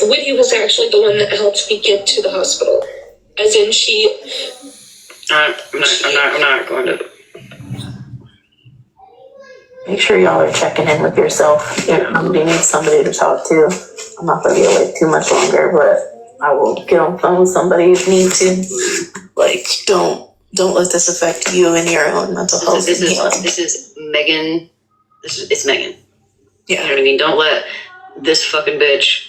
Whitney was actually the one that helped me get to the hospital. As in, I'm not going to. Make sure y'all are checking in with yourself. If somebody needs somebody to talk to. I'm not going to be awake too much longer, but I will get on the phone with somebody if need to. Like, don't let this affect you and your own mental health. This is Megan. It's Megan. Yeah. You know what I mean? Don't let this fucking bitch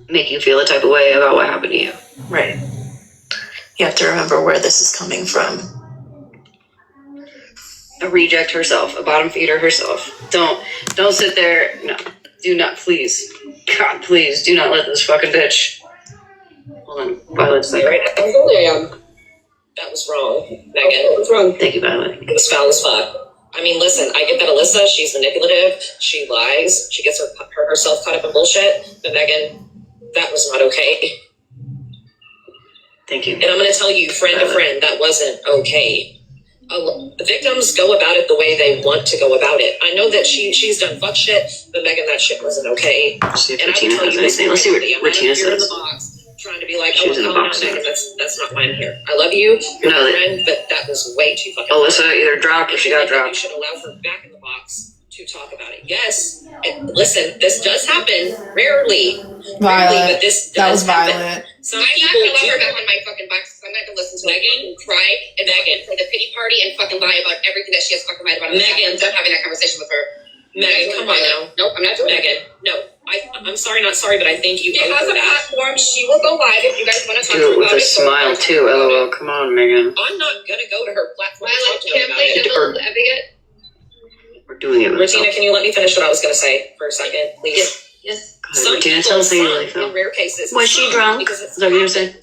make you feel a type of way about what happened to you. Right. You have to remember where this is coming from. A reject herself, a bottom feeder herself. Don't sit there. No, do not, please. God, please, do not let this fucking bitch. Hold on, Violet's there. Right now, that was wrong, Megan. It was wrong. Thank you, Violet. It was foul as fuck. I mean, listen, I get that Alyssa, she's manipulative, she lies, she gets herself caught up in bullshit, but Megan, that was not okay. Thank you. And I'm going to tell you, friend to friend, that wasn't okay. The victims go about it the way they want to go about it. I know that she's done fuck shit, but Megan, that shit wasn't okay. Let's see if Regina has anything. Let's see what Regina says. In the box, trying to be like, oh, no, Megan, that's not why I'm here. I love you, you're my friend, but that was way too fucking. Alyssa either dropped or she got dropped. You should allow her back in the box to talk about it. Yes, and listen, this does happen rarely. Violet, but this that was happen. Violet. Some people allow her back in my fucking box. I'm going to listen to Megan cry and Megan play the pity party and fucking lie about everything that she has fucking lied about. Megan, I'm done having that conversation with her. Megan, come on now. Nope, I'm not doing Megan. No, I'm sorry, not sorry, but I think you. It has a platform. She will go live if you guys want to talk to her about it. Do it with a smile too. LOL. Come on, Megan. I'm not gonna go to her platform. Can't play devil's advocate. We're doing it. Regina, can you let me finish what I was gonna say for a second, please? Yes. Some Regina, people, in rare cases. Was she drunk? Is that what you were saying?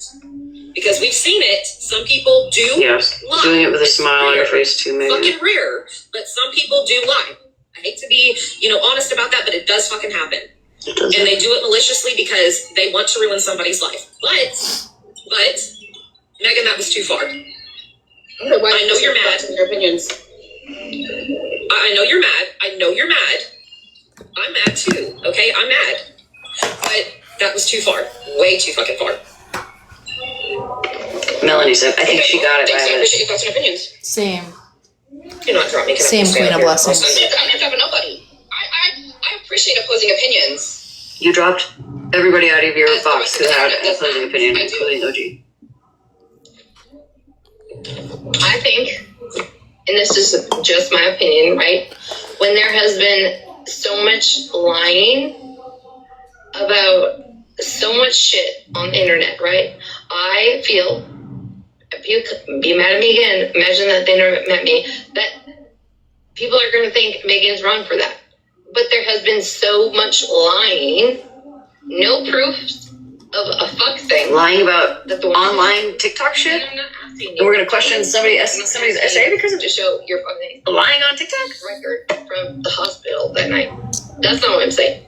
Because we've seen it. Some people do. Yes. Lie. Doing it with a smile on your face too, Megan. Fucking rare, but some people do lie. I hate to be, honest about that, but it does fucking happen. It does. And they do it maliciously because they want to ruin somebody's life. But Megan, that was too far. I know you're mad. Your opinions. I know you're mad. I know you're mad. I'm mad too. Okay, I'm mad. But that was too far. Way too fucking far. Melanie said, I think she got it. Thanks, I appreciate your thoughts and opinions. Same. You're not dropping. Same Queen of Blessings. I'm not dropping nobody. I appreciate opposing opinions. You dropped everybody out of your box who had an opposing opinion, including OG. I think, and this is just my opinion, right? When there has been so much lying about so much shit on the internet, right? I feel, if you be mad at me again, imagine that they never met me, that people are going to think Megan's wrong for that. But there has been so much lying, no proof of a fuck thing. Lying about the online TikTok shit? And we're going to question somebody's essay because of to show your fucking lying on TikTok? Record from the hospital that night. That's not what I'm saying.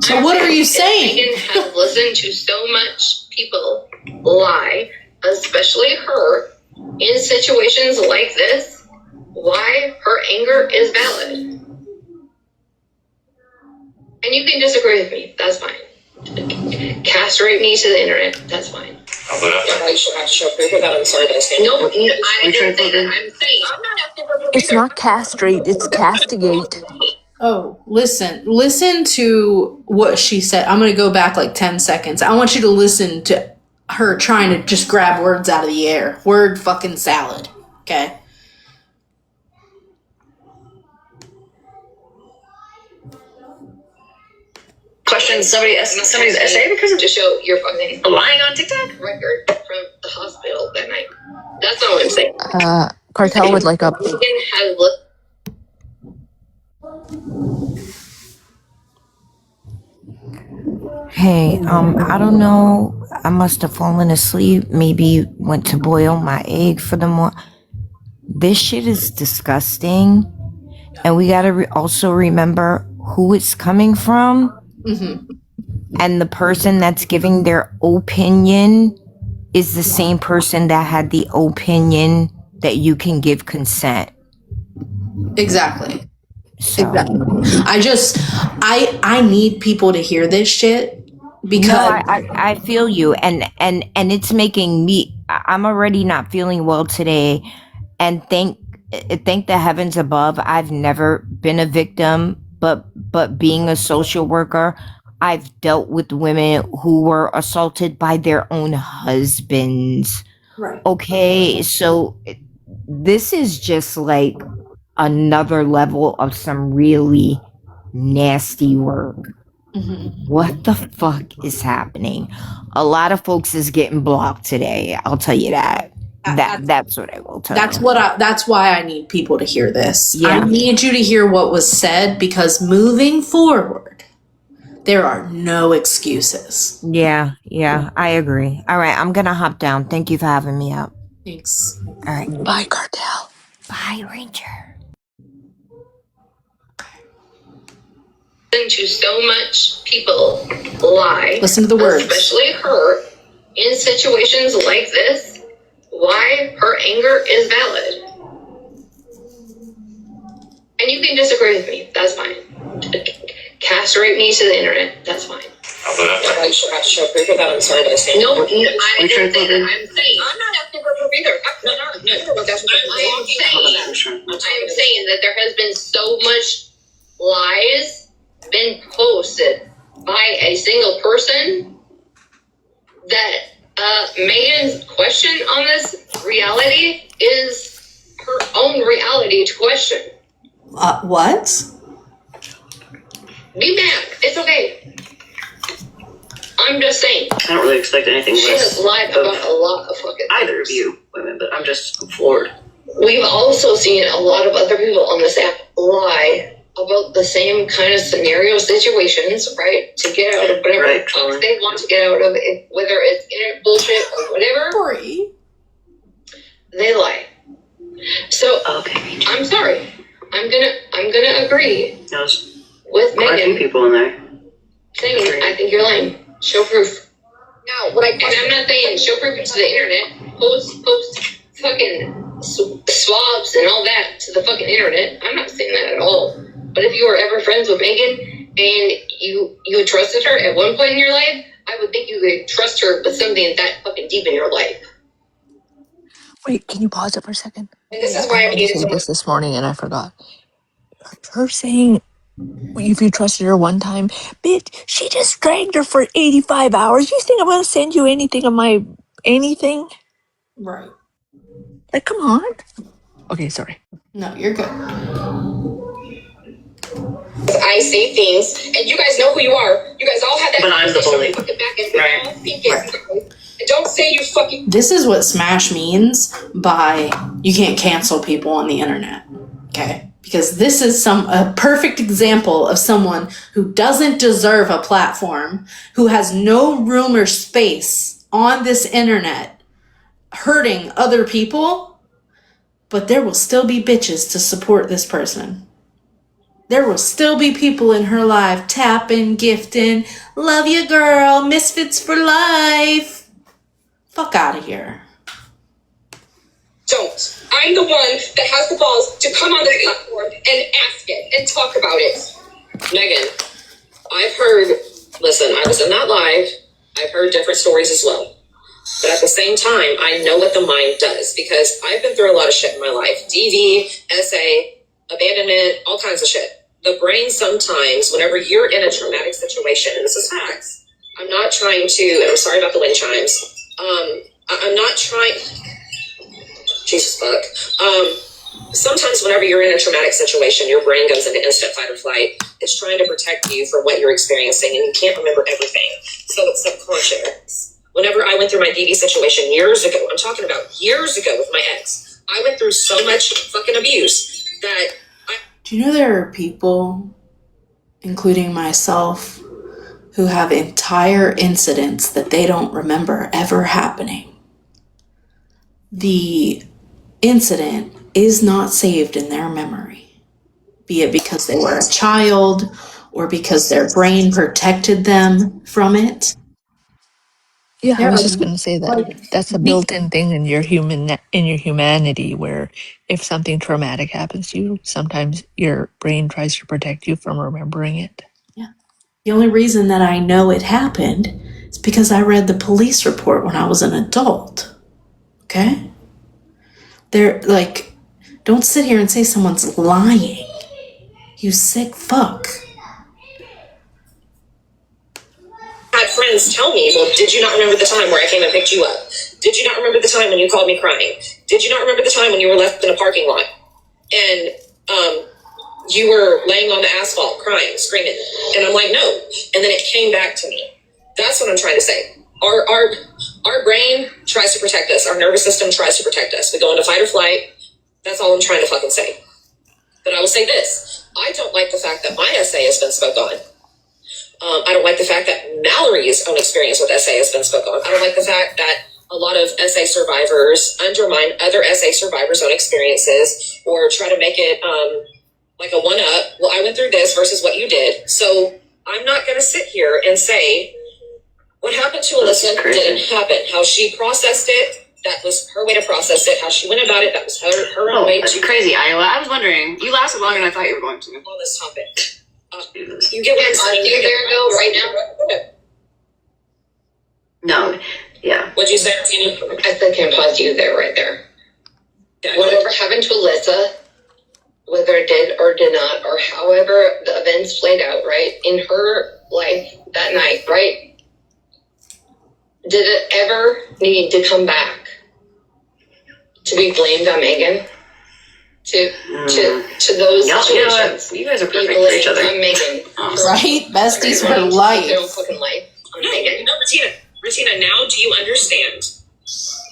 So what are you saying? Megan has listened to so much people lie, especially her, in situations like this, why her anger is valid. And you can disagree with me, that's fine. Castrate me to the internet, that's fine. You should have to show proof of that. I'm sorry, but I stand. No, I didn't say that. I'm saying I'm not asking for proof. It's not castrate, it's castigate. Oh, listen to what she said. I'm going to go back like 10 seconds. I want you to listen to her trying to just grab words out of the air. Word fucking salad. Okay? Question somebody's essay because of to show your fucking lying on TikTok? Record from the hospital that night. That's not what I'm saying. Cartel would like up. Megan has listened. Hey, I don't know. I must have fallen asleep. Maybe went to boil my egg for the morning. This shit is disgusting. And we gotta also remember who it's coming from. Mm-hmm. And the person that's giving their opinion is the same person that had the opinion that you can give consent. Exactly. So Exactly. I need people to hear this shit because no, I feel you, and it's making me. I'm already not feeling well today, and thank the heavens above, I've never been a victim, but being a social worker, I've dealt with women who were assaulted by their own husbands. right. Okay, so this is just like another level of some really nasty work. What the fuck is happening? A lot of folks is getting blocked today. I'll tell you that. That's what I will tell you. That's why I need people to hear this. Yeah. I need you to hear what was said because moving forward, there are no excuses. Yeah, I agree. All right, I'm gonna hop down. Thank you for having me up. Thanks. All right. Bye, Cartel. Bye, Ranger. Listen to so much people lie. Listen to the words. Especially her in situations like this. Why her anger is valid. And you can disagree with me. That's fine. Castrate me to the internet. That's fine. I should have to show proof of that. I'm sorry, but I stand. No, I didn't say that. I'm saying. I'm not asking for proof either. No. I am saying that there has been so much lies been posted by a single person that Megan's question on this reality is her own reality to question. What? Be mad. It's okay. I'm just saying. I don't really expect anything She has less lied about a lot of fucking either of things. you women, but I'm floored. We've also seen a lot of other people on this app lie about the same kind of scenario situations, right? To get out of whatever Right, fuck they want to get out of it, whether it's internet bullshit or whatever, Sorry. they lie. So Okay. I'm sorry. I'm gonna agree There's with quite a few Megan people in there. saying I think you're lying. Show proof. Now, and I'm not saying show proof to the internet. Post fucking swabs and all that to the fucking internet. I'm not saying that at all. But if you were ever friends with Megan and you trusted her at one point in your life, I would think you could trust her with something that fucking deep in your life. Wait, can you pause it for a second? And this is why I I needed said someone. this morning and I forgot. Her saying, if you trusted her one time, bitch, she just dragged her for 85 hours. You think I'm going to send you anything of my anything? Right. Like, come on. Okay, sorry. No, you're good. I say things, and you guys know who you are. You guys all have that. But I'm the bully. Fucking back and we Right. all think it. And don't say you fucking. This is what Smash means by you can't cancel people on the internet. Okay? Because this is a perfect example of someone who doesn't deserve a platform, who has no room or space on this internet hurting other people, but there will still be bitches to support this person. There will still be people in her life tapping, gifting, love you girl, misfits for life. Fuck out of here. Don't. I'm the one that has the balls to come on this platform and ask it and talk about it. Megan, I've heard, listen, I was in that live. I've heard different stories as well. But at the same time, I know what the mind does because I've been through a lot of shit in my life. DV, SA, abandonment, all kinds of shit. The brain sometimes, whenever you're in a traumatic situation, and this is facts, I'm not trying to, and I'm sorry about the wind chimes, I'm not trying, Jesus fuck. Sometimes whenever you're in a traumatic situation, your brain goes into instant fight or flight. It's trying to protect you from what you're experiencing, and you can't remember everything. So it's subconscious. Whenever I went through my DD situation years ago, I'm talking about years ago with my ex, I went through so much fucking abuse that Do you know there are people, including myself, who have entire incidents that they don't remember ever happening? The incident is not saved in their memory, be it because they were a child or because their brain protected them from it. Yeah, I Yeah, was just going to say that like, that's a built-in thing in your humanity, where if something traumatic happens to you, sometimes your brain tries to protect you from remembering it. the only reason that I know it happened is because I read the police report when I was an adult. Okay? They're like, don't sit here and say someone's lying. You sick fuck. Had friends tell me, well, did you not remember the time where I came and picked you up? Did you not remember the time when you called me crying? Did you not remember the time when you were left in a parking lot? And you were laying on the asphalt crying, screaming. And I'm like, no. And then it came back to me. That's what I'm trying to say. Our brain tries to protect us. Our nervous system tries to protect us. We go into fight or flight. That's all I'm trying to fucking say. But I will say this. I don't like the fact that my essay has been spoke on. I don't like the fact that Mallory's own experience with essay has been spoken on. I don't like the fact that a lot of essay survivors undermine other essay survivors' own experiences or try to make it like a one-up. Well, I went through this versus what you did. So I'm not going to sit here and say what happened to Alyssa didn't happen. How she processed it, that was her way to process it. How she went about it, that was her own way That's to... crazy, Iowa. I was wondering. You lasted longer than I thought you were going to. On this topic. You get what I'm saying? You Virgo right now? No. Yeah. What'd you say, Tina? I said can pause you there, right there. Yeah, Whatever happened to Alyssa, whether it did or did not, or however the events played out, right, in her life that night, right? Did it ever need to come back to be blamed on Megan? To those situations. You guys are perfect for each other. On Megan. Right? Besties for life. Their own fucking life on Megan. No, Regina, now do you understand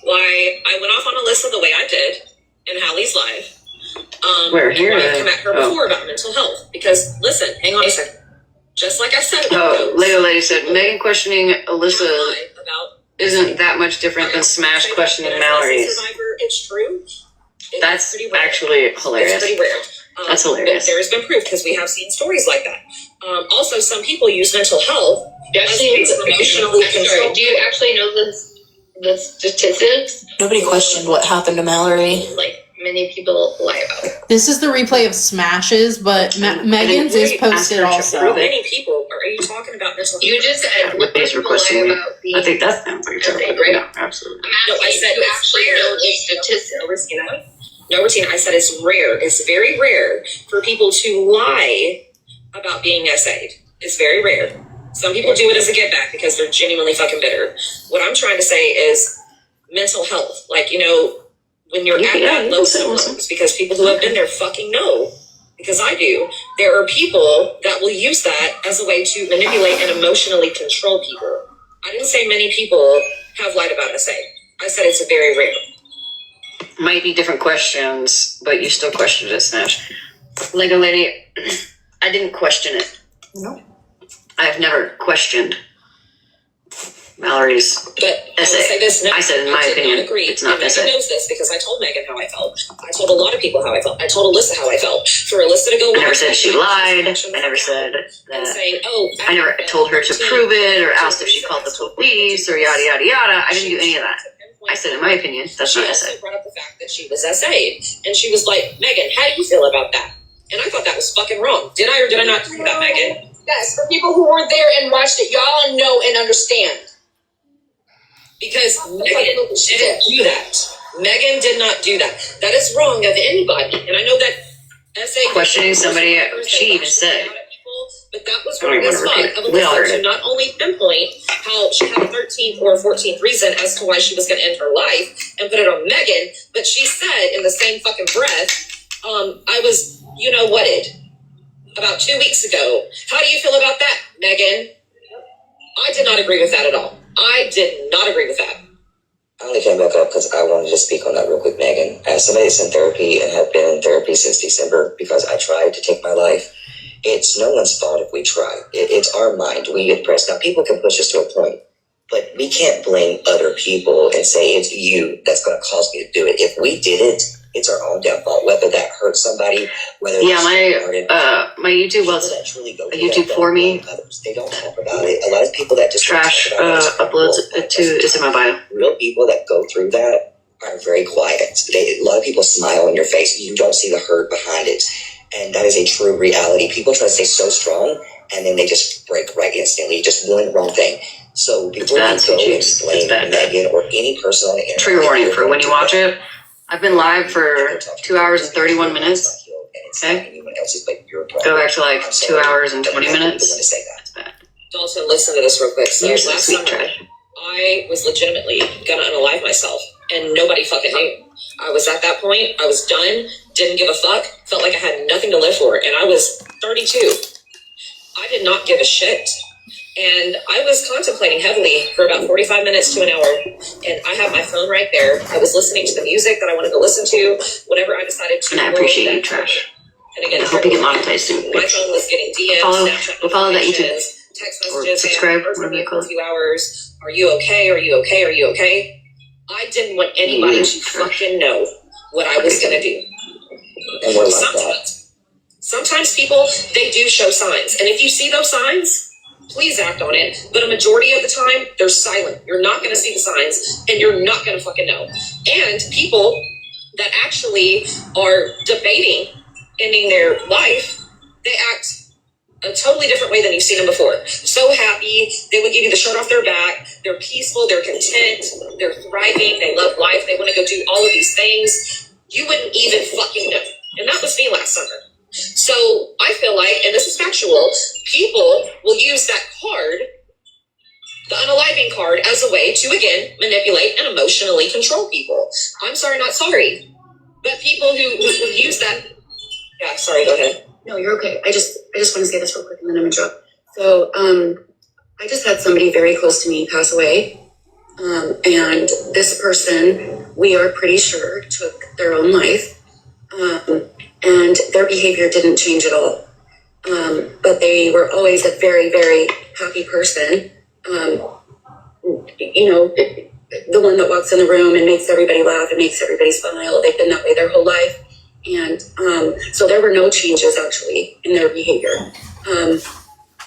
why I went off on Alyssa the way I did in Hallie's life? We're here. And why I come at her before about mental health. Because, listen, hang on a second. Just like I said about those, Lego Lady said, Megan questioning Alyssa about isn't that much different than Smash questioning Mallory's. It's true. That's pretty rare. actually hilarious. It's pretty rare. That's hilarious. But there has been proof because we have seen stories like that. Also, some people use mental health as a means of emotionally control. Do you actually know the statistics? Nobody questioned what happened to Mallory. Like many people lie about it. This is the replay of Smashes, but Megan's is posted also. How many people are you talking about mental health? You just said What days requesting me? about the I think that's them for you. right? Yeah, absolutely. No, I said you it's actually rare. know the statistics. No, Regina, I said it's rare. It's very rare for people to lie about being essayed. It's very rare. Some people do it as a get back because they're genuinely fucking bitter. What I'm trying to say is mental health. Like, you know, when you're at that low symptoms, because people who have been there fucking know, because I do, there are people that will use that as a way to manipulate and emotionally control people. I didn't say many people have lied about essay. I said it's very rare. Might be different questions, but you still questioned it, Smash. Lego Lady, I didn't question it. No. I have never questioned Mallory's But essay. I will say this now. I said, in my did opinion, not agree. it's not and Megan essay. knows this because I told Megan how I felt. I told a lot of people how I felt. I told Alyssa how I felt. For Alyssa to go, I never said she lied. I never said and that. saying, "Oh," I never told her to prove it or asked if she called the police or yada yada yada. I didn't do any of that. I said, in my opinion, that's She not also essay. brought up the fact that she was essayed, and she was like, "Megan, how do you feel about that?" And I thought that was fucking wrong. Did I or did I not talk about Megan? Yes, for people who weren't there and watched it, y'all know and understand. Because Megan didn't do that. Megan did not do that. That is wrong of anybody. And I know that essay Questioning somebody, she even said. But that was I don't wrong even as want to fuck repeat of it. We all Alyssa heard to it. not only pinpoint how she had a 13th or 14th reason as to why she was going to end her life and put it on Megan, but she said in the same fucking breath, I was, you know whatted about 2 weeks ago. How do you feel about that, Megan? I did not agree with that at all. I did not agree with that. I only came back up because I wanted to speak on that real quick, Megan. As somebody that's in therapy and have been in therapy since December because I tried to take my life, it's no one's fault if we try. It's our mind. We get depressed. Now, people can push us to a point, but we can't blame other people and say it's you that's going to cause me to do it. If we did it It's our own downfall, whether that hurts somebody, whether my YouTube was YouTube for me. Others, they don't talk about it. A lot of people that just Trash uploads it to is in my bio. Real people that go through that are very quiet. A lot of people smile in your face. You don't see the hurt behind it, and that is a true reality. People try to stay so strong, and then they just break right instantly, just doing the wrong thing. So before you go and blame Megan or any person on the internet, trigger warning for when you watch it. I've been live for 2 hours and 31 minutes. Okay. Go back to like 2 hours and 20 minutes. That's bad. Dalton, listen to this real quick. So Usually last sweet summer, trash. I was legitimately gonna unalive myself, and nobody fucking knew. I was at that point. I was done. Didn't give a fuck. Felt like I had nothing to live for, and I was 32. I did not give a shit. And I was contemplating heavily for about 45 minutes to an hour. And I have my phone right there. I was listening to the music that I want to go listen to, whatever I decided to. And I appreciate you, Trash. And again, I hope you get monetized soon. my phone was getting DMs, Follow that YouTube. text Or messages, subscribe, hey, whatever you for call a it. few hours. Are you okay? Are you okay? Are you okay? I didn't want anybody to fucking know what I was gonna do. And we're like that. Sometimes people, they do show signs. And if you see those signs, please act on it. But a majority of the time, they're silent. You're not going to see the signs, and you're not going to fucking know. And people that actually are debating ending their life, they act a totally different way than you've seen them before. So happy. They would give you the shirt off their back. They're peaceful. They're content. They're thriving. They love life. They want to go do all of these things. You wouldn't even fucking know. And that was me last summer. So I feel like, and this is factual, people will use that card, the unaliving card, as a way to, again, manipulate and emotionally control people. I'm sorry, not sorry. But people who use that... Yeah, sorry, go ahead. No, you're okay. I just want to say this real quick and then I'm going to drop. So I just had somebody very close to me pass away. And this person, we are pretty sure, took their own life. And their behavior didn't change at all. But they were always a very, very happy person. You know, the one that walks in the room and makes everybody laugh and makes everybody smile. They've been that way their whole life. And so there were no changes actually in their behavior.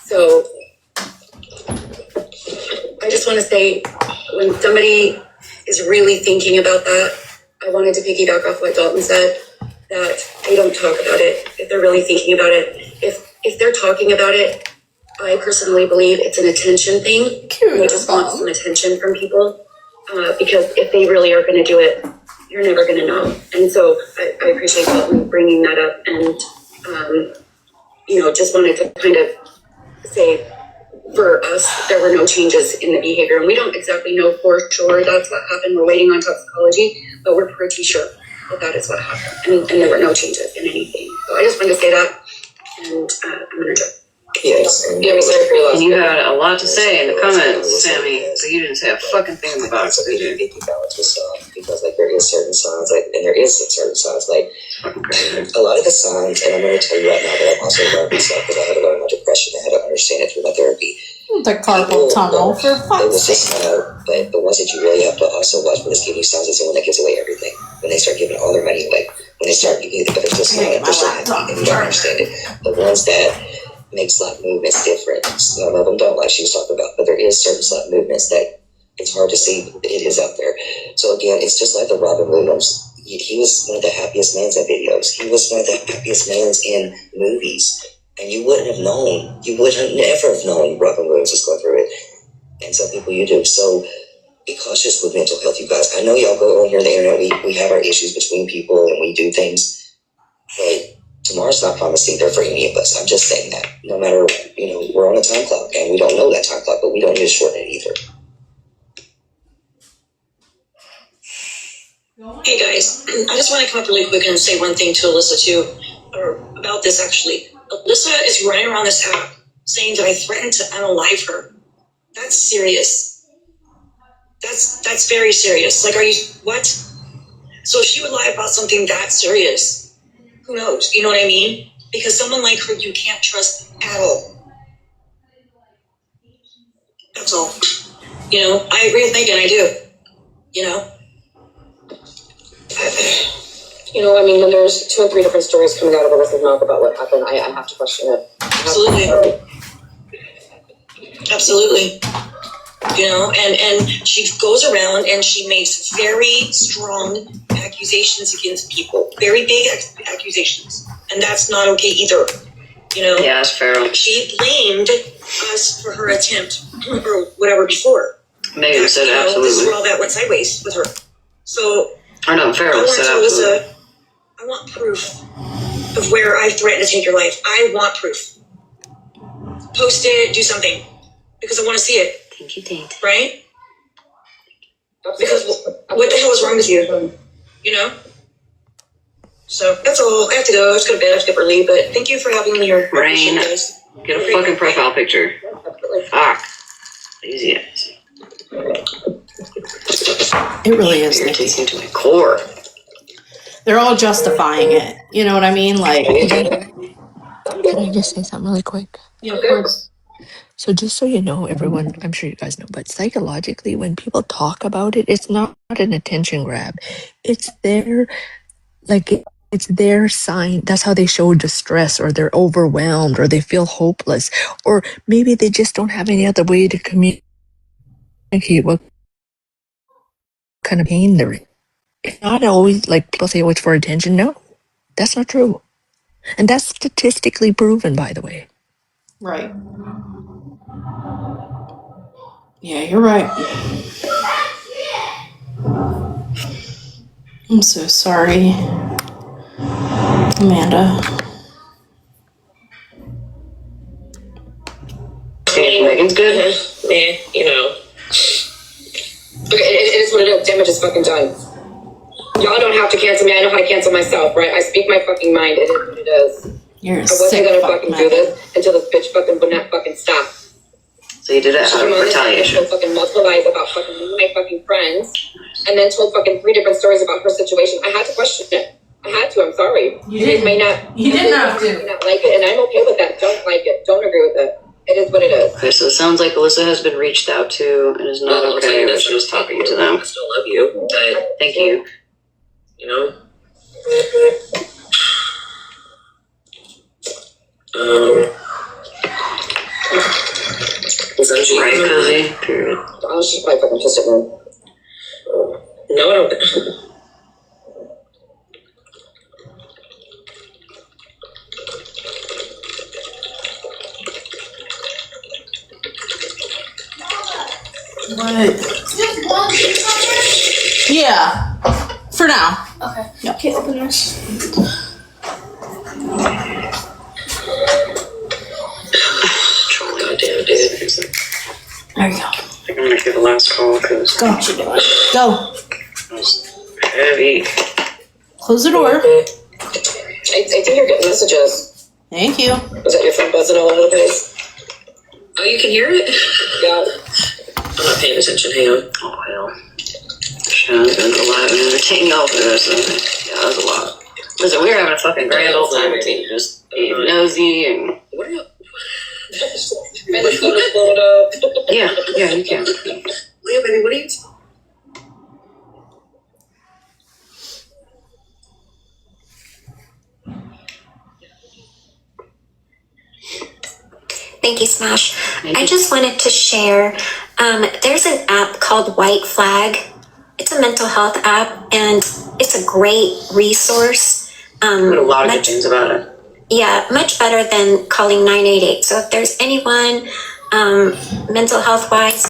So I just want to say, when somebody is really thinking about that, I wanted to piggyback off what Dalton said, that they don't talk about it if they're really thinking about it. If they're talking about it, I personally believe it's an attention thing. They just want some attention from people. Because if they really are going to do it, you're never going to know. And so I appreciate Dalton bringing that up, and you know, just wanted to kind of say, for us, there were no changes in the behavior, and we don't exactly know for sure that's what happened. We're waiting on toxicology, but we're pretty sure that is what happened, and there were no changes in anything. So I just wanted to say that, and I'm going to drop. Yes. And you had a lot to say in the comments, Sammy, but you didn't say a fucking thing about it, did you? Balance with stuff, because like there is certain signs, like, and there is certain signs, like a lot of the signs, and I'm going to tell you right now that I've also learned myself, because I had to learn my depression, I had to understand it through my therapy. The carpal tunnel, for They fuck's will sake. just out, but the ones that you really have to also watch when it's giving you signs is the one that gives away everything. When they start giving all their money away, when they start giving you the other just sign, they're so happy, and you don't understand it. The ones that make slight movements different. Some of them don't, like she was talking about, but there is certain slight movements that it's hard to see, but it is out there. So again, it's just like the Robin Williams. He was one of the happiest mans in videos. He was one of the happiest mans in movies. And you wouldn't have known. You would have never have known Robin Williams was going through it. And some people you do. So be cautious with mental health, you guys. I know y'all go on here on the internet. We have our issues between people and we do things. But tomorrow's not promising there for any of us. I'm just saying that. No matter, you know, we're on a time clock and we don't know that time clock, but we don't need to shorten it either. Hey guys, I just want to come up really quick and say one thing to Alyssa too, or about this actually. Alyssa is running around this app saying that I threatened to unalive her. That's serious. That's very serious. Like, are you, what? So if she would lie about something that serious, who knows? You know what I mean? Because someone like her, you can't trust at all. That's all. You know, I agree with Megan, I do. You know? You know, I mean, when there's 2 and 3 different stories coming out of Alyssa's mouth about what happened, I have to question it. Absolutely. Absolutely. You know, and she goes around and she makes very strong accusations against people, very big accusations, and that's not okay either. You know, Yeah, it's fair. she blamed us for her attempt or whatever before. Megan said absolutely. This is where all that went sideways with her. So Or no, I Farrell want said to, absolutely. Alyssa, I want proof of where I've threatened to take your life. I want proof. Post it, do something, because I want to see it. Thank you, Dave. Right? Because what the hell is wrong with you? You know? So that's all. I have to go. I have to go to bed. I have to get up early. But thank you for having me here. I appreciate Rain, it, guys. get a fucking profile picture. Fuck. Easy ass. It really is. Nikki. Irritating to my core. They're all justifying it. You know what I mean? Like, Can I just say something really quick? yeah, of course. So just so you know, everyone, I'm sure you guys know, but psychologically, when people talk about it, it's not an attention grab. It's their, like, it's their sign. That's how they show distress, or they're overwhelmed, or they feel hopeless, or maybe they just don't have any other way to communicate what kind of pain they're in. It's not always, like people say, oh, it's for attention. No, that's not true. And that's statistically proven, by the way. Right. Yeah, you're right. I'm so sorry, Amanda. Megan's good. You know. Look, it is what it is. Damage is fucking done. Y'all don't have to cancel me. I know how to cancel myself, right? I speak my fucking mind. It is what it is. You're a I wasn't sick gonna fuck, fucking man. do this until this bitch fucking would not fucking stop. So you did it She out came of on this and retaliation. told fucking multiple lies about fucking me and my fucking friends, and then told fucking 3 different stories about her situation. I had to question it. I had to. I'm sorry. You didn't. may not. You didn't have You to. may not like it, and I'm okay with that. Don't like it. Don't agree with it. It is what it is. Okay, so it sounds like Alyssa has been reached out to and is not okay that she was talking to them. I still love you, but Thank you. you know. Is that Right, Cozy? Period. Oh, she's probably fucking pissed at me. No, I don't. What? Yeah. For now. Okay. Yep. Okay, open this. Goddamn, dude. There you go. I think I'm gonna get the last call because Go. Go. it was heavy. Close the door. I think you're getting messages. Thank you. Was that your phone buzzing all over the place? Oh, you can hear it? Yeah. I'm not paying attention. Hang on. Oh, hell. Shannon's been alive and entertaining all for this. Yeah, that was a lot. Listen, we were having a fucking grand old time with you. Just being nosy and... What are you? Yeah, you can. Leah, baby, what are you? Thank you, Smash. I just wanted to share, there's an app called White Flag. It's a mental health app, and it's a great resource. I heard a lot of good things about it. Yeah, much better than calling 988. So if there's anyone mental health wise